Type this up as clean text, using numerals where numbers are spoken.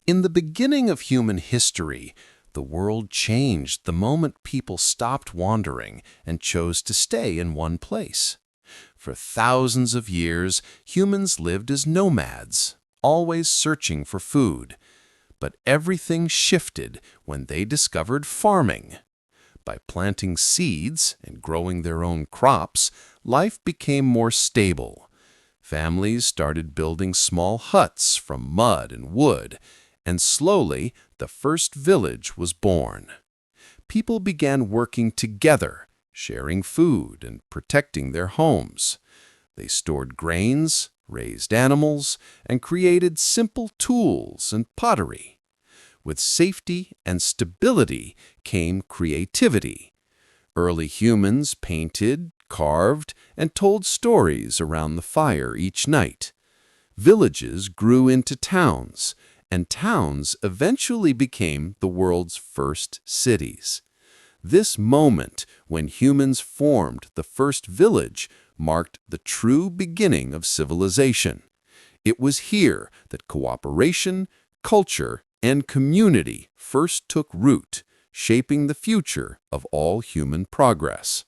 In the beginning of human history, the world changed the moment people stopped wandering and chose to stay in one place. For thousands of years, humans lived as nomads, always searching for food. But everything shifted when they discovered farming. By planting seeds and growing their own crops, life became more stable. Families started building small huts from mud and wood, and slowly the first village was born. People began working together, sharing food and protecting their homes. They stored grains, raised animals, and created simple tools and pottery. With safety and stability came creativity. Early humans painted, carved, and told stories around the fire each night. Villages grew into towns, and towns eventually became the world's first cities. This moment, when humans formed the first village, marked the true beginning of civilization. It was here that cooperation, culture, and community first took root, shaping the future of all human progress.